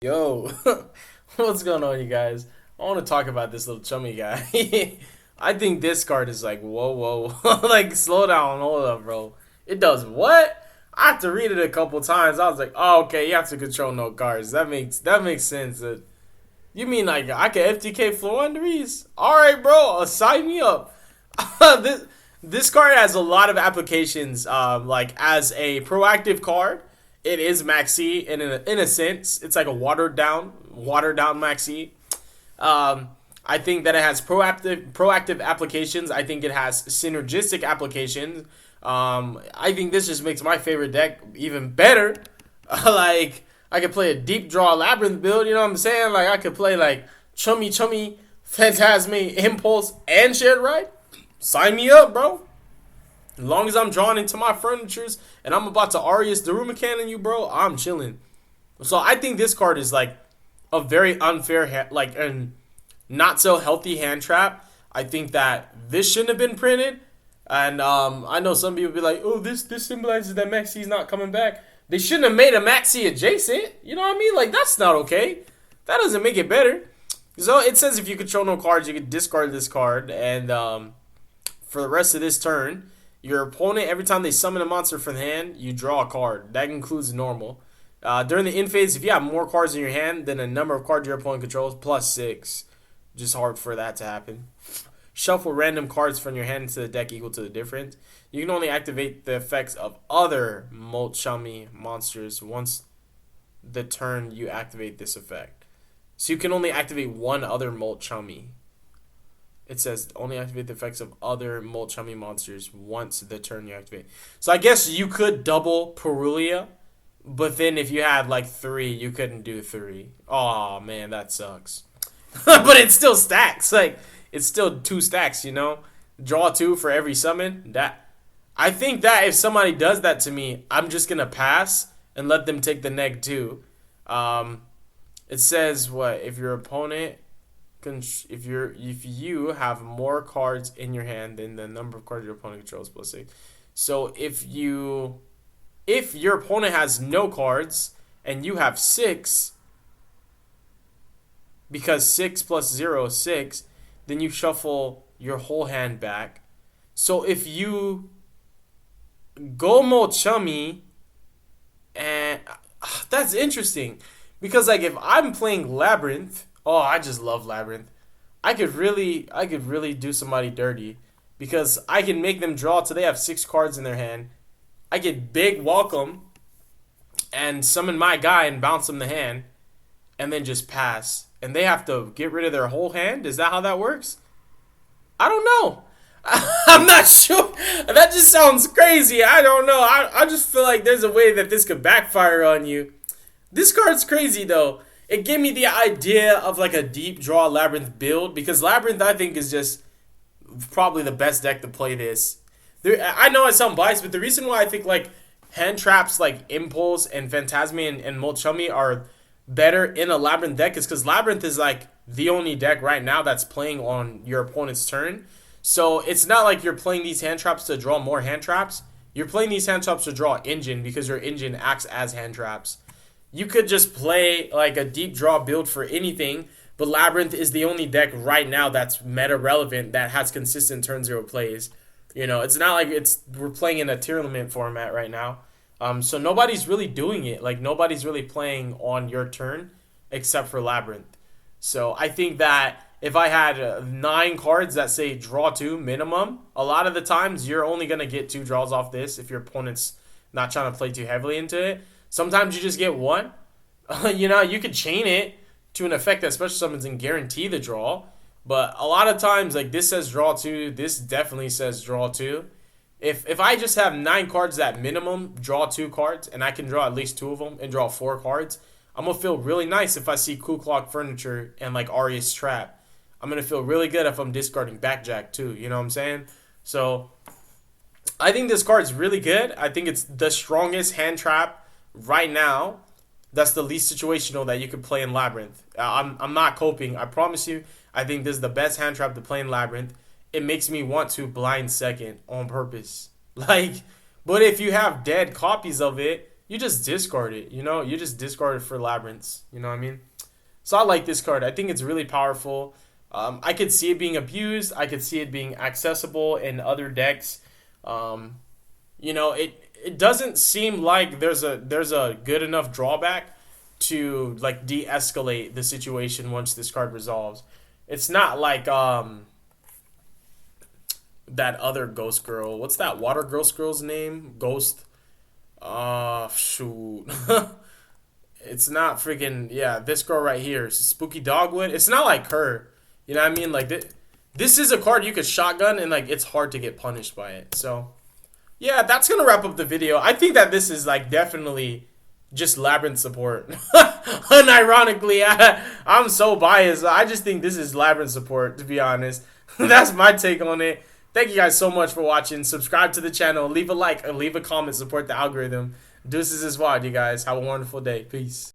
Yo, what's going on, you guys? I want to talk about this little chummy guy. I think this card is like, whoa, whoa, like, slow down, hold up, bro. It does what? I have to read it a couple times. I was like, oh, okay, you have to control no cards. That makes sense. You mean like I can FTK Floowandereeze? All right, bro, sign me up. this this card has a lot of applications. Like as a proactive card, it is maxi in a sense. It's like a watered down maxi. I think that it has proactive applications. I think it has synergistic applications. I think this just makes my favorite deck even better. Like I could play a deep draw labyrinth build. You know what I'm saying? Like I could play like chummy, phantasme, impulse, and shared ride. Sign me up, bro. As long as I'm drawn into my furnitures and I'm about to Arius Daruma Cannon you, bro, I'm chilling. So I think this card is like a very unfair, like, and not so healthy hand trap. I think that this shouldn't have been printed. And I know some people be like, oh, this symbolizes that Maxi's not coming back. They shouldn't have made a Maxi adjacent. You know what I mean? Like, that's not okay. That doesn't make it better. So it says if you control no cards, you can discard this card. And for the rest of this turn, your opponent, every time they summon a monster from the hand, you draw a card. That includes normal. During the end phase, if you have more cards in your hand than the number of cards your opponent controls, plus 6. Just hard for that to happen. Shuffle random cards from your hand into the deck equal to the difference. You can only activate the effects of other Molchami monsters once the turn you activate this effect. So you can only activate one other Molchami. It says only activate the effects of other Molchami monsters once the turn you activate. So I guess you could double Perulia, but then if you had like 3, you couldn't do 3. Oh man, that sucks. But it still stacks. Like it's still 2 stacks, you know. Draw 2 for every summon. That I think that if somebody does that to me, I'm just gonna pass and let them take the neg too. It says what if your opponent, if you have more cards in your hand than the number of cards your opponent controls plus 6. So if your opponent has no cards and you have 6, because 6 plus 0 is 6, then you shuffle your whole hand back. So if you go Molchami, and that's interesting, because like if I'm playing Labyrinth, oh, I just love Labyrinth. I could really do somebody dirty, because I can make them draw till they have 6 cards in their hand. I get big welcome and summon my guy and bounce them the hand, and then just pass. And they have to get rid of their whole hand? Is that how that works? I don't know. I'm not sure. That just sounds crazy. I don't know. I just feel like there's a way that this could backfire on you. This card's crazy, though. It gave me the idea of like a deep draw Labyrinth build, because Labyrinth, I think, is just probably the best deck to play this. I know I sound biased, but the reason why I think like hand traps like Impulse and Phantasme and Molchami are better in a Labyrinth deck is because Labyrinth is like the only deck right now that's playing on your opponent's turn. So it's not like you're playing these hand traps to draw more hand traps. You're playing these hand traps to draw engine, because your engine acts as hand traps. You could just play like a deep draw build for anything, but Labyrinth is the only deck right now that's meta relevant that has consistent turn 0 plays. You know, it's not like we're playing in a tournament format right now. So nobody's really doing it. Like nobody's really playing on your turn except for Labyrinth. So I think that if I had 9 cards that say draw 2 minimum, a lot of the times you're only going to get 2 draws off this if your opponent's not trying to play too heavily into it. Sometimes you just get 1. You know, you could chain it to an effect that special summons and guarantee the draw. But a lot of times, like this says draw 2, this definitely says draw 2. If I just have 9 cards that minimum draw 2 cards, and I can draw at least 2 of them and draw 4 cards, I'm going to feel really nice if I see Ku Klux Furniture and like Arius Trap. I'm going to feel really good if I'm discarding Backjack too, you know what I'm saying? So I think this card's really good. I think it's the strongest hand trap right now. That's the least situational that you could play in Labyrinth. I'm not coping. I promise you. I think this is the best hand trap to play in Labyrinth. It makes me want to blind second on purpose. Like, but if you have dead copies of it, you just discard it. You know, you just discard it for Labyrinths. You know what I mean? So I like this card. I think it's really powerful. I could see it being abused. I could see it being accessible in other decks. Um, you know, it doesn't seem like there's a good enough drawback to like de-escalate the situation once this card resolves. It's not like that other ghost girl. What's that water ghost girl's name? Ghost. Shoot. It's not freaking, yeah, this girl right here, Spooky Dogwood. It's not like her. You know what I mean? Like this is a card you could shotgun and like it's hard to get punished by it. So yeah, that's gonna wrap up the video. I think that this is like definitely just Labyrinth support. Unironically, I'm so biased. I just think this is Labyrinth support, to be honest. That's my take on it. Thank you guys so much for watching. Subscribe to the channel. Leave a like and leave a comment. Support the algorithm. Deuces is wide, you guys. Have a wonderful day. Peace.